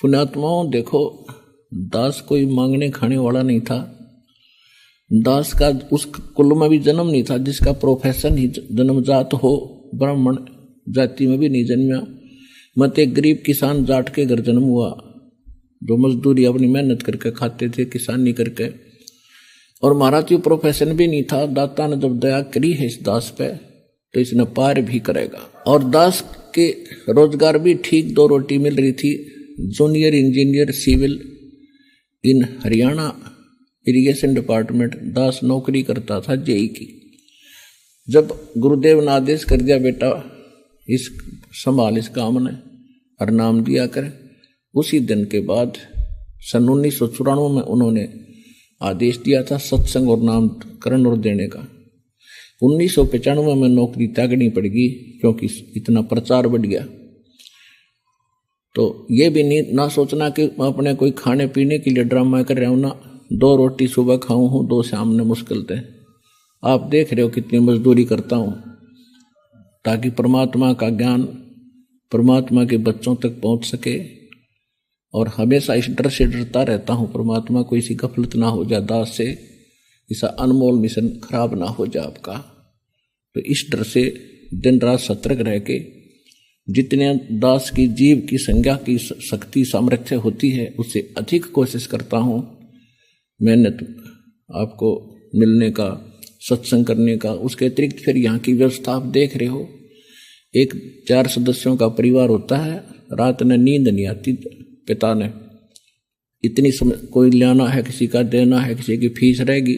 पुण्यात्माओं देखो, दास कोई मांगने खाने वाला नहीं था। दास का उस कुल में भी जन्म नहीं था जिसका प्रोफेशन ही जन्मजात हो, ब्राह्मण जाति में भी नहीं जन्मा। मत एक गरीब किसान जाट के घर जन्म हुआ, जो मजदूरी अपनी मेहनत करके खाते थे, किसानी करके। और महाराज प्रोफेशन भी नहीं था। दाता ने जब दया करी है इस दास पे तो इसने पार भी करेगा। और दास के रोजगार भी ठीक, 2 रोटी मिल रही थी। जूनियर इंजीनियर सिविल इन हरियाणा इरिगेशन डिपार्टमेंट दास नौकरी करता था जेई की। जब गुरुदेव ने आदेश कर दिया बेटा इस संभाल इस काम ने और नाम दिया कर, उसी दिन के बाद सन 1994 में उन्होंने आदेश दिया था सत्संग और नामकरण और देने का। 1995 में नौकरी त्यागनी पड़ेगी क्योंकि इतना प्रचार बढ़ गया। तो ये भी नहीं ना सोचना कि मैं अपने कोई खाने पीने के लिए ड्रामा कर रहा हूँ ना। 2 रोटी सुबह खाऊं हूँ, 2 शाम ने मुश्किल थे। आप देख रहे हो कितनी मजदूरी करता हूँ ताकि परमात्मा का ज्ञान परमात्मा के बच्चों तक पहुँच सके। और हमेशा इस डर से डरता रहता हूँ परमात्मा को इसी गफलत ना हो जाए दास से, ऐसा अनमोल मिशन खराब ना हो जाए आपका। तो इस डर से दिन रात सतर्क रह के जितने दास की जीव की संज्ञा की शक्ति सामर्थ्य होती है उससे अधिक कोशिश करता हूँ मेहनत आपको मिलने का, सत्संग करने का। उसके अतिरिक्त फिर यहाँ की व्यवस्था आप देख रहे हो। एक 4 सदस्यों का परिवार होता है, रात में नींद नहीं आती पिता ने, इतनी कोई लाना है, किसी का देना है, किसी की फीस रहेगी,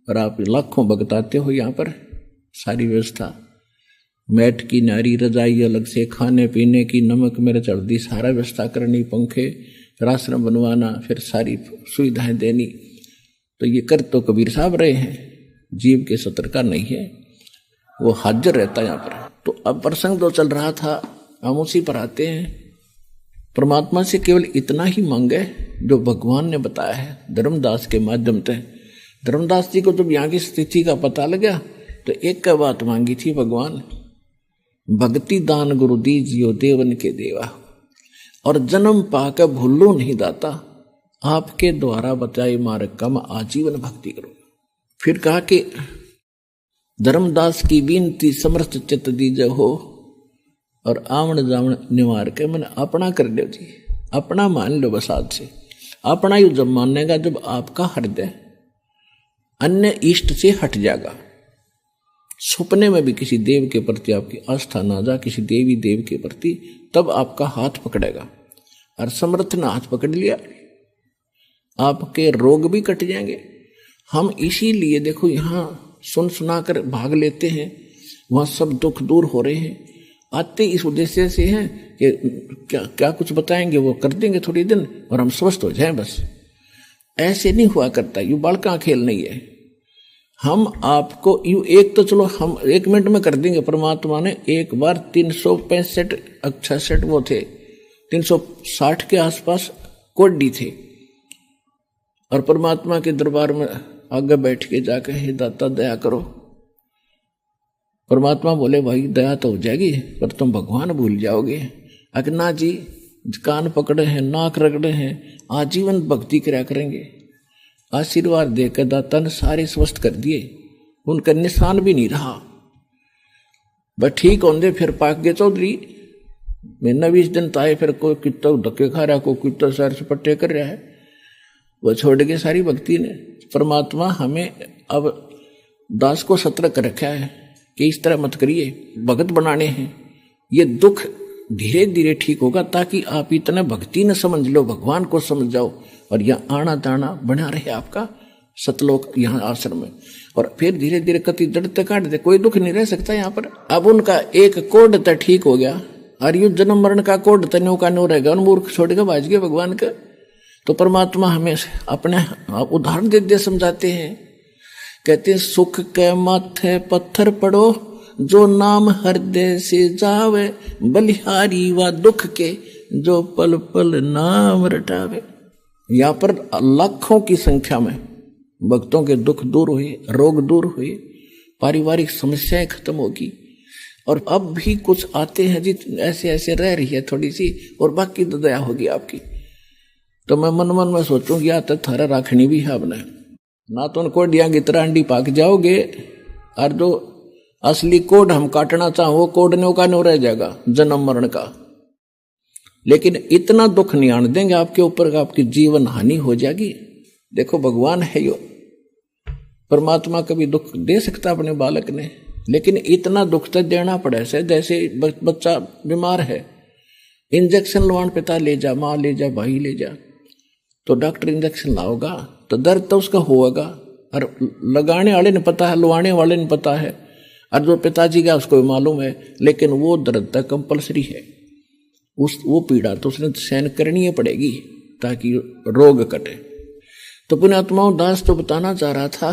और आप लाखों भगताते हो यहाँ पर। सारी व्यवस्था, मैट की नारी, रजाई अलग से, खाने पीने की, नमक मिर्च हल्दी सारा व्यवस्था करनी, पंखे राशन बनवाना, फिर सारी सुविधाएं देनी। तो ये कर तो कबीर साहब रहे हैं, जीव के सत्र का नहीं है, वो हाजिर रहता है यहाँ पर। तो अब प्रसंग तो चल रहा था, हम उसी पर आते हैं। परमात्मा से केवल इतना ही मांगे जो भगवान ने बताया है धर्मदास के माध्यम से। धर्मदास जी को जब यहाँ की स्थिति का पता लगा तो एक का बात मांगी थी, भगवान भक्ति दान गुरु दीजियो देवन के देवा, और जन्म पाकर भूलो नहीं दाता, आपके द्वारा बताए मार्ग का मैं आजीवन भक्ति करूं। फिर कहा कि धर्मदास की विनती समर्थ चित्त दीजो हो, और आवण जावण निवार के मैंने अपना कर लो जी, अपना मान लो बस आज से। अपना यू जब मानेगा जब आपका हृदय अन्य इष्ट से हट जाएगा। सपने में भी किसी देव के प्रति आपकी आस्था ना जा, किसी देवी देव के प्रति, तब आपका हाथ पकड़ेगा। और समर्थ ने हाथ पकड़ लिया, आपके रोग भी कट जाएंगे। हम इसीलिए देखो यहाँ सुन सुना कर भाग लेते हैं, वहाँ सब दुख दूर हो रहे हैं। आते इस उद्देश्य से हैं कि क्या कुछ बताएंगे वो कर देंगे थोड़ी दिन और हम स्वस्थ हो जाएं बस। ऐसे नहीं हुआ करता, यू बालका खेल नहीं है। हम आपको यू एक तो चलो हम 1 मिनट में कर देंगे। परमात्मा ने एक बार 365 वो थे, 360 के आसपास कोड्डी थे, और परमात्मा के दरबार में आगे बैठ के जाकर हे दाता दया करो। परमात्मा बोले भाई दया तो हो जाएगी पर तुम भगवान भूल जाओगे। अगना जी कान पकड़े हैं, नाक रगड़े हैं, आजीवन भक्ति करा करेंगे। आशीर्वाद देकर दाता ने सारे स्वस्थ कर दिए, उनका निशान भी नहीं रहा। बस ठीक होंगे फिर पाक गए चौधरी, महीना 20 दिन ताए, फिर कोई कितना धक्के खा रहा, कोई कितना सैर सपट्टे कर रहा है, वह छोड़ के सारी भक्ति ने। परमात्मा हमें अब दास को सतर्क रखा है कि इस तरह मत करिए, भगत बनाने हैं। ये दुख धीरे धीरे ठीक होगा ताकि आप इतना भक्ति न समझ लो, भगवान को समझ जाओ, और यहाँ आना जाना बना रहे आपका सतलोक यहाँ आश्रम में। और फिर धीरे धीरे कति जड़ते काट दे, कोई दुख नहीं रह सकता यहाँ पर। अब उनका एक कोड तो ठीक हो गया, और यू जन्म मरण का कोड तो न्यू का न्यू रहेगा, उन मूर्ख छोड़ के भाज गए भगवान का। तो परमात्मा हमें अपने उदाहरण दे दे समझाते हैं, कहते सुख के माथे पत्थर पड़ो, जो नाम हृदय से जावे, बलिहारी व दुख के जो पल पल नाम रटावे। यहाँ पर लाखों की संख्या में भक्तों के दुख दूर हुए, रोग दूर हुए, पारिवारिक समस्याएं खत्म होगी। और अब भी कुछ आते हैं जी ऐसे ऐसे रह रही है थोड़ी सी, और बाकी तो दया होगी आपकी। तो मैं मन मन में सोचूं या तो थारा राखनी भी है अपने, ना तो उनको डिया की तरह अंडी पाक जाओगे, और जो असली कोड हम काटना चाहो वो कोडने का नहीं रह जाएगा जन्म मरण का। लेकिन इतना दुख नहीं आने देंगे आपके ऊपर, आपकी जीवन हानि हो जाएगी। देखो भगवान है यो, परमात्मा कभी दुख दे सकता अपने बालक ने, लेकिन इतना दुख तो देना पड़े से। जैसे बच्चा बीमार है, इंजेक्शन लवान पिता ले जा, माँ ले जा, भाई ले जा, तो डॉक्टर इंजेक्शन लाओगा तो दर्द तो उसका होगा, और लगाने वाले ने पता है, लवाने वाले ने पता है, और जो पिताजी का उसको मालूम है, लेकिन वो दर्द तक कंपलसरी है। वो पीड़ा तो उसने सहन करनी ही पड़ेगी ताकि रोग कटे। तो पुण्यात्माओं, दास तो बताना चाह रहा था,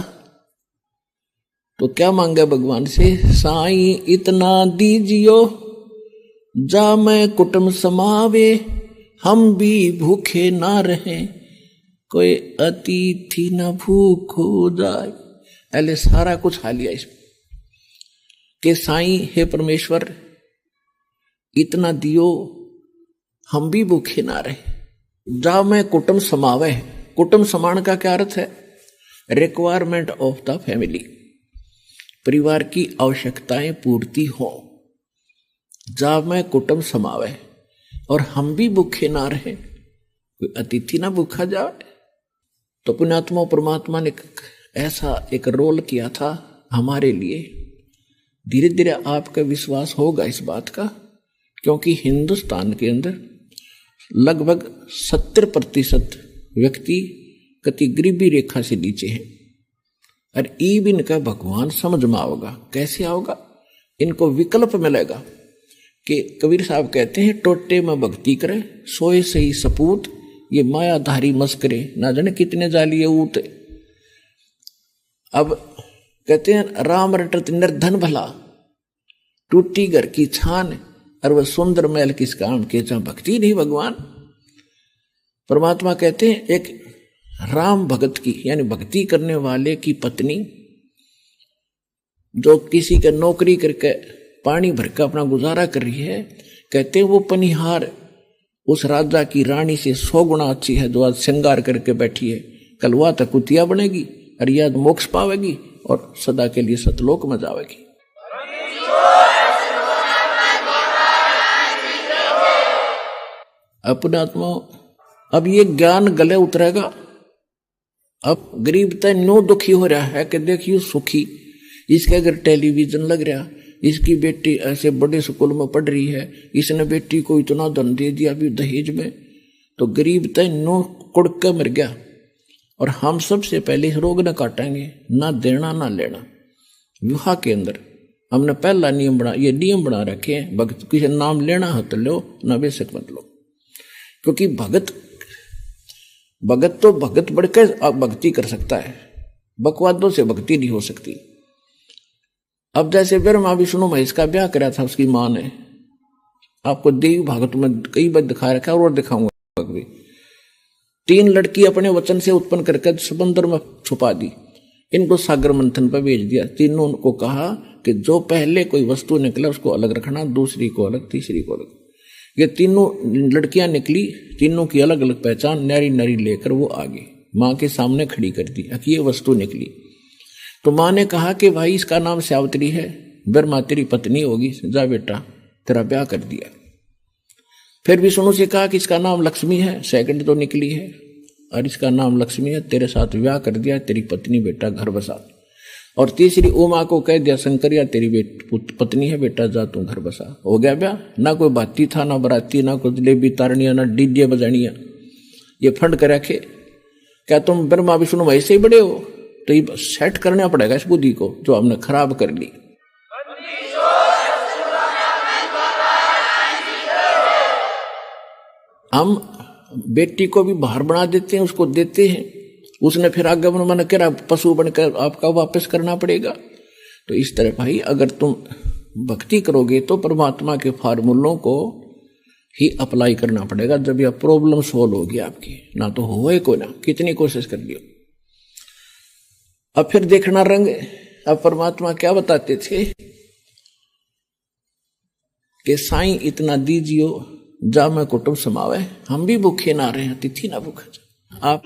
तो क्या मांगा भगवान से, साईं इतना दीजियो जा मैं कुटुंब समावे, हम भी भूखे ना रहें, कोई अतिथि न भूख हो जाए। पहले सारा कुछ खा लिया इसमें कि साईं हे परमेश्वर इतना दियो, हम भी भूखे ना रहे। जा मैं कुटुंब समावे, कुटुंब समान का क्या अर्थ है, रिक्वायरमेंट ऑफ द फैमिली, परिवार की आवश्यकताएं पूर्ति हो। जा मैं कुटुंब समावे, और हम भी भूखे ना रहे, कोई अतिथि ना भूखा जाए। तो पुण्यात्मा परमात्मा ने ऐसा एक रोल किया था हमारे लिए। धीरे धीरे आपका विश्वास होगा इस बात का, क्योंकि हिंदुस्तान के अंदर लगभग 70% व्यक्ति कति गरीबी रेखा से नीचे हैं, और ई भी इनका भगवान समझ में आओगा। कैसे आओगा, इनको विकल्प मिलेगा कि कबीर साहब कहते हैं, टोटे में भक्ति करे सोए सही सपूत, ये मायाधारी मस्करे ना जाने कितने जालिए ऊत। अब कहते हैं राम रटत निर्धन भला, टूटी घर की छान, और वह सुंदर महल किस काम के, जहां भक्ति नहीं भगवान। परमात्मा कहते हैं एक राम भगत की, यानी भक्ति करने वाले की पत्नी, जो किसी का नौकरी करके पानी भरकर अपना गुजारा कर रही है, कहते हैं वो पनिहार उस राजा की रानी से 100 गुना अच्छी है, जो आज श्रृंगार करके बैठी है। कल वह तक कुतिया बनेगी, और यह मोक्ष पावेगी, और सदा के लिए सतलोक में जावेगी। अपने आत्मा, अब ये ज्ञान गले उतरेगा। अब गरीब तो नो दुखी हो रहा है कि देखिए सुखी, इसके अगर टेलीविजन लग रहा, इसकी बेटी ऐसे बड़े स्कूल में पढ़ रही है, इसने बेटी को इतना धन दे दिया अभी दहेज में, तो गरीब तो नो कुड़ के मर गया। और हम सबसे पहले इस रोग न काटेंगे, ना देना ना लेना। विवाह के अंदर हमने पहला नियम बना, ये नियम बना रखे हैं, भगत किसी नाम लेना हो तो लो, ना बेशक मत लो। क्योंकि भगत तो भगत बढ़कर भक्ति कर सकता है, बकवादों से भक्ति नहीं हो सकती। अब जैसे ब्रह्मा विष्णु महेश का ब्याह करा था उसकी मां ने, आपको देवी भागवत में कई बार दिखा रखा है और दिखाऊंगा भी। 3 लड़की अपने वचन से उत्पन्न करके समंदर में छुपा दी, इनको सागर मंथन पर भेज दिया। तीनों को कहा कि जो पहले कोई वस्तु निकला उसको अलग रखना, दूसरी को अलग, तीसरी को अलग। ये तीनों लड़कियां निकली, तीनों की अलग अलग पहचान, नारी नारी लेकर वो आगे माँ के सामने खड़ी कर दी कि ये वस्तु निकली। तो माँ ने कहा कि भाई इसका नाम सावित्री है, ब्रह्मा तेरी पत्नी होगी, जा बेटा तेरा ब्याह कर दिया। फिर विष्णु से कहा कि इसका नाम लक्ष्मी है, सेकंड तो निकली है, और इसका नाम लक्ष्मी है, तेरे साथ ब्याह कर दिया, तेरी पत्नी बेटा घर बसा। और तीसरी उमा को कह दिया शंकरिया तेरी पत्नी है बेटा, जा तू घर बसा। हो गया ब्याह। ना कोई बाती था, ना बराती, ना कोई जलेबी तारनिया, ना डीजे बजानिया, ये फंड कर रखे। क्या तुम ब्रह्मा विष्णु वैसे ही बड़े हो? तो ये सेट करना पड़ेगा इस बुद्धि को जो हमने खराब कर ली। हम बेटी को भी बाहर बना देते हैं, उसको देते हैं, उसने फिर आगे मन कह पशु बनकर आपका वापस करना पड़ेगा। तो इस तरह भाई अगर तुम भक्ति करोगे तो परमात्मा के फार्मूलों को ही अप्लाई करना पड़ेगा, जब यह प्रॉब्लम सोल्व होगी आपकी, ना तो होए को ना कितनी कोशिश कर लियो। अब फिर देखना रंग। अब परमात्मा क्या बताते थे कि साईं इतना दीजियो जा मैं कुटुंब समावे, हम भी भूखे ना रहे, अतिथि ना भूखे। आप